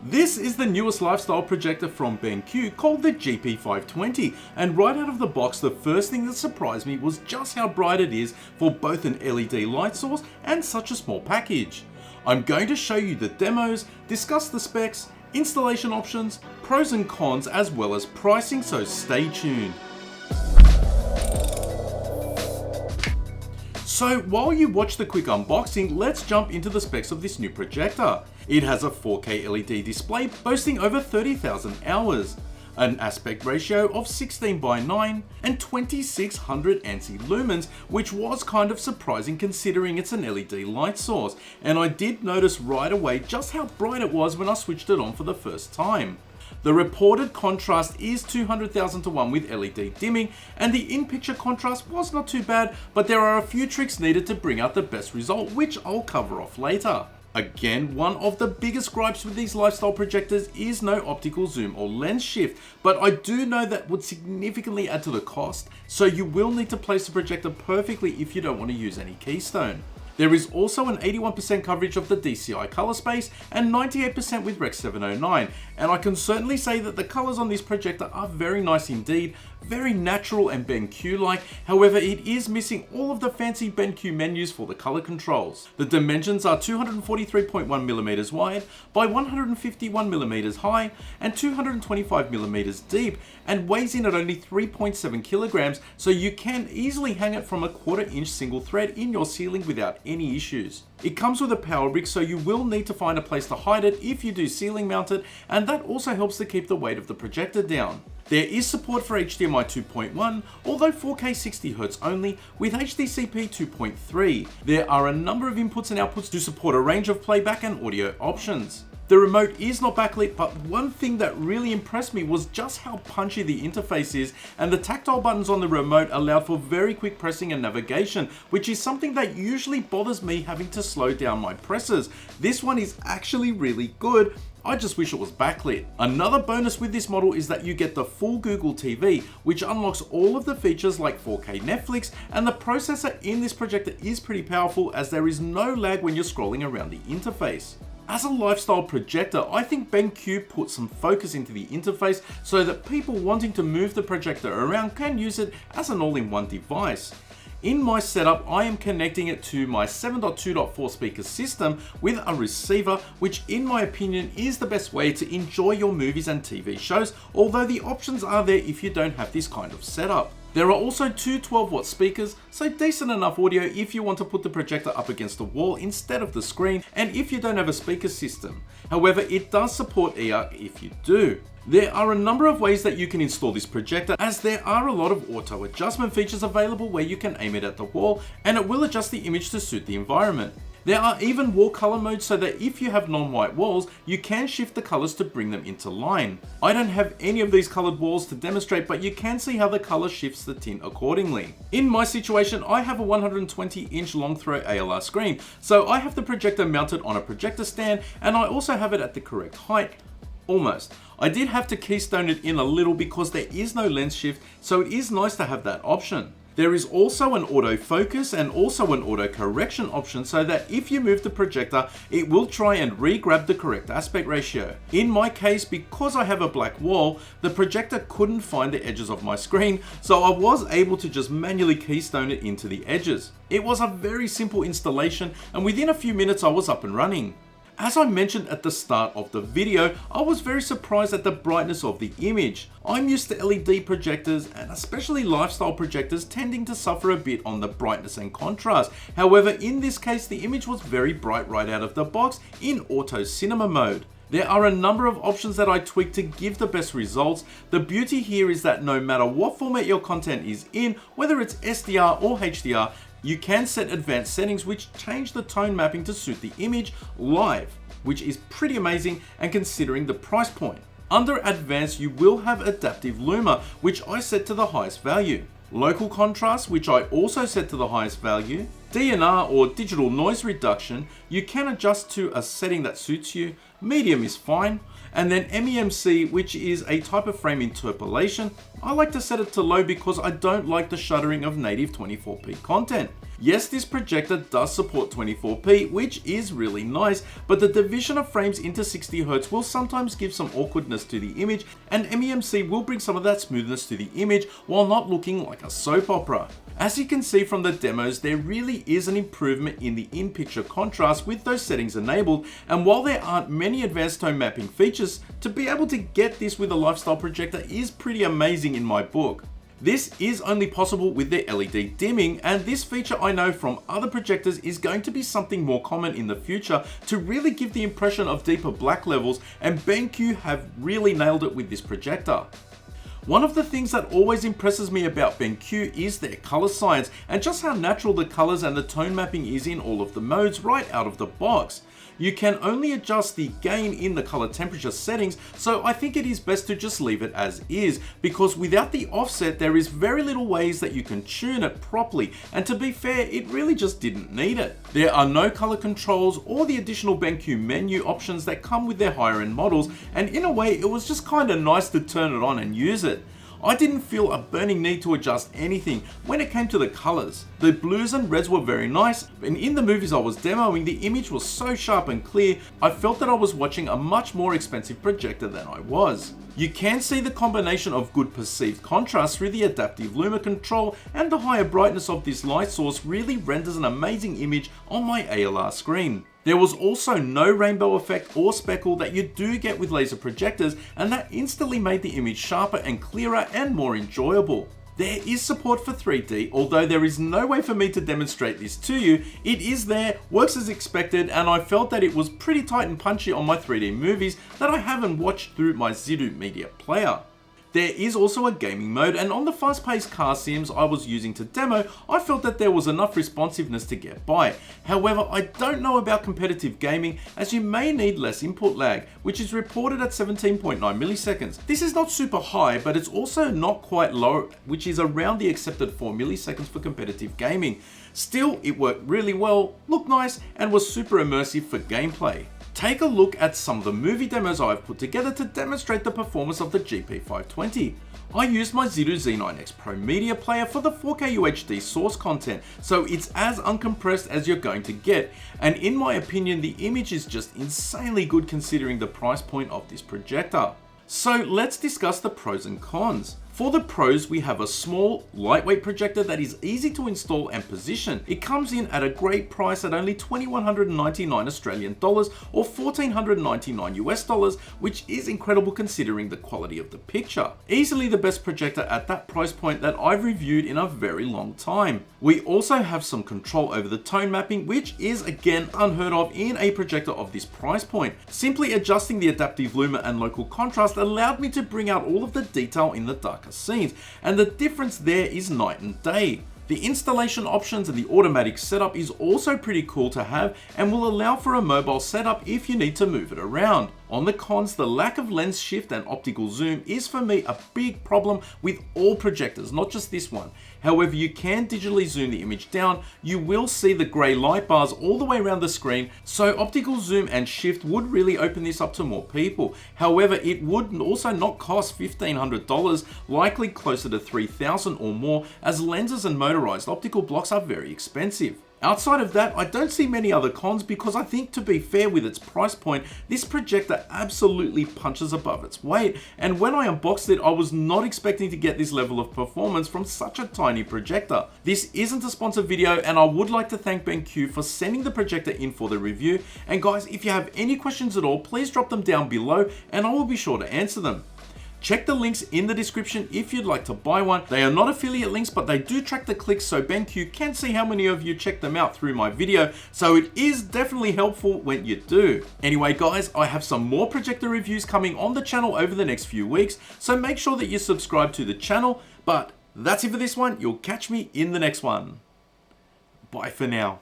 This is the newest lifestyle projector from BenQ called the GP520, and right out of the box the first thing that surprised me was just how bright it is for both an LED light source and such a small package. I'm going to show you the demos, discuss the specs, installation options, pros and cons, as well as pricing, so stay tuned. So while you watch the quick unboxing, let's jump into the specs of this new projector. It has a 4K LED display boasting over 30,000 hours, an aspect ratio of 16:9 and 2600 ANSI lumens, which was kind of surprising considering it's an LED light source, and I did notice right away just how bright it was when I switched it on for the first time. The reported contrast is 200,000 to 1 with LED dimming, and the in-picture contrast was not too bad, but there are a few tricks needed to bring out the best result, which I'll cover off later. Again, one of the biggest gripes with these lifestyle projectors is no optical zoom or lens shift, but I do know that would significantly add to the cost, so you will need to place the projector perfectly if you don't want to use any keystone. There is also an 81% coverage of the DCI color space and 98% with Rec 709, and I can certainly say that the colors on this projector are very nice indeed, very natural and BenQ-like. However, it is missing all of the fancy BenQ menus for the color controls. The dimensions are 243.1mm wide by 151mm high and 225mm deep, and weighs in at only 3.7 kilograms, so you can easily hang it from a 1/4 inch single thread in your ceiling without any issues. It comes with a power brick, so you will need to find a place to hide it if you do ceiling mount it, and that also helps to keep the weight of the projector down. There is support for HDMI 2.1, although 4K 60Hz only, with HDCP 2.3. There are a number of inputs and outputs to support a range of playback and audio options. The remote is not backlit, but one thing that really impressed me was just how punchy the interface is, and the tactile buttons on the remote allowed for very quick pressing and navigation, which is something that usually bothers me having to slow down my presses. This one is actually really good. I just wish it was backlit. Another bonus with this model is that you get the full Google TV, which unlocks all of the features like 4K Netflix, and the processor in this projector is pretty powerful as there is no lag when you're scrolling around the interface. As a lifestyle projector, I think BenQ put some focus into the interface so that people wanting to move the projector around can use it as an all-in-one device. In my setup, I am connecting it to my 7.2.4 speaker system with a receiver, which in my opinion is the best way to enjoy your movies and TV shows, although the options are there if you don't have this kind of setup. There are also two 12-watt speakers, so decent enough audio if you want to put the projector up against the wall instead of the screen, and if you don't have a speaker system. However, it does support eARC if you do. There are a number of ways that you can install this projector, as there are a lot of auto adjustment features available where you can aim it at the wall and it will adjust the image to suit the environment. There are even wall color modes so that if you have non-white walls, you can shift the colors to bring them into line. I don't have any of these colored walls to demonstrate, but you can see how the color shifts the tint accordingly. In my situation, I have a 120-inch long throw ALR screen, so I have the projector mounted on a projector stand, and I also have it at the correct height. Almost. I did have to keystone it in a little because there is no lens shift, so it is nice to have that option. There is also an autofocus and also an auto correction option so that if you move the projector, it will try and re-grab the correct aspect ratio. In my case, because I have a black wall, the projector couldn't find the edges of my screen, so I was able to just manually keystone it into the edges. It was a very simple installation, and within a few minutes I was up and running. As I mentioned at the start of the video, I was very surprised at the brightness of the image. I'm used to LED projectors, and especially lifestyle projectors, tending to suffer a bit on the brightness and contrast. However, in this case, the image was very bright right out of the box in auto cinema mode. There are a number of options that I tweaked to give the best results. The beauty here is that no matter what format your content is in, whether it's SDR or HDR, you can set advanced settings which change the tone mapping to suit the image live, which is pretty amazing and considering the price point. Under advanced, you will have adaptive LUMA, which I set to the highest value. Local contrast, which I also set to the highest value. DNR or digital noise reduction, you can adjust to a setting that suits you. Medium is fine. And then MEMC, which is a type of frame interpolation. I like to set it to low because I don't like the shuttering of native 24p content. Yes, this projector does support 24p, which is really nice, but the division of frames into 60Hz will sometimes give some awkwardness to the image, and MEMC will bring some of that smoothness to the image while not looking like a soap opera. As you can see from the demos, there really is an improvement in the in-picture contrast with those settings enabled, and while there aren't many advanced tone mapping features, to be able to get this with a lifestyle projector is pretty amazing in my book. This is only possible with their LED dimming, and this feature I know from other projectors is going to be something more common in the future to really give the impression of deeper black levels, and BenQ have really nailed it with this projector. One of the things that always impresses me about BenQ is their color science and just how natural the colors and the tone mapping is in all of the modes right out of the box. You can only adjust the gain in the color temperature settings, so I think it is best to just leave it as is, because without the offset there is very little ways that you can tune it properly, and to be fair, it really just didn't need it. There are no color controls or the additional BenQ menu options that come with their higher end models, and in a way it was just kinda nice to turn it on and use it. I didn't feel a burning need to adjust anything when it came to the colors. The blues and reds were very nice, and in the movies I was demoing, the image was so sharp and clear, I felt that I was watching a much more expensive projector than I was. You can see the combination of good perceived contrast through the adaptive LUMA control, and the higher brightness of this light source really renders an amazing image on my ALR screen. There was also no rainbow effect or speckle that you do get with laser projectors, and that instantly made the image sharper and clearer and more enjoyable. There is support for 3D, although there is no way for me to demonstrate this to you. It is there, works as expected, and I felt that it was pretty tight and punchy on my 3D movies that I haven't watched through my Zidu media player. There is also a gaming mode, and on the fast-paced car sims I was using to demo, I felt that there was enough responsiveness to get by. However, I don't know about competitive gaming, as you may need less input lag, which is reported at 17.9 milliseconds. This is not super high, but it's also not quite low, which is around the accepted 4 milliseconds for competitive gaming. Still, it worked really well, looked nice, and was super immersive for gameplay. Take a look at some of the movie demos I've put together to demonstrate the performance of the GP520. I used my Zidu Z9X Pro media player for the 4K UHD source content, so it's as uncompressed as you're going to get, and in my opinion the image is just insanely good considering the price point of this projector. So let's discuss the pros and cons. For the pros, we have a small, lightweight projector that is easy to install and position. It comes in at a great price at only 2,199 Australian dollars or 1,499 US dollars, which is incredible considering the quality of the picture. Easily the best projector at that price point that I've reviewed in a very long time. We also have some control over the tone mapping, which is again unheard of in a projector of this price point. Simply adjusting the adaptive LUMA and local contrast allowed me to bring out all of the detail in the darker scenes, and the difference there is night and day. The installation options and the automatic setup is also pretty cool to have and will allow for a mobile setup if you need to move it around. On the cons, the lack of lens shift and optical zoom is for me a big problem with all projectors, not just this one. However, you can digitally zoom the image down. You will see the grey light bars all the way around the screen, so optical zoom and shift would really open this up to more people. However, it would also not cost $1,500, likely closer to $3,000 or more, as lenses and motorized optical blocks are very expensive. Outside of that, I don't see many other cons because I think, to be fair with its price point, this projector absolutely punches above its weight, and when I unboxed it I was not expecting to get this level of performance from such a tiny projector. This isn't a sponsored video, and I would like to thank BenQ for sending the projector in for the review, and guys, if you have any questions at all, please drop them down below and I will be sure to answer them. Check the links in the description if you'd like to buy one. They are not affiliate links, but they do track the clicks, so BenQ can see how many of you check them out through my video, so it is definitely helpful when you do. Anyway guys, I have some more projector reviews coming on the channel over the next few weeks, so make sure that you subscribe to the channel. But that's it for this one. You'll catch me in the next one. Bye for now.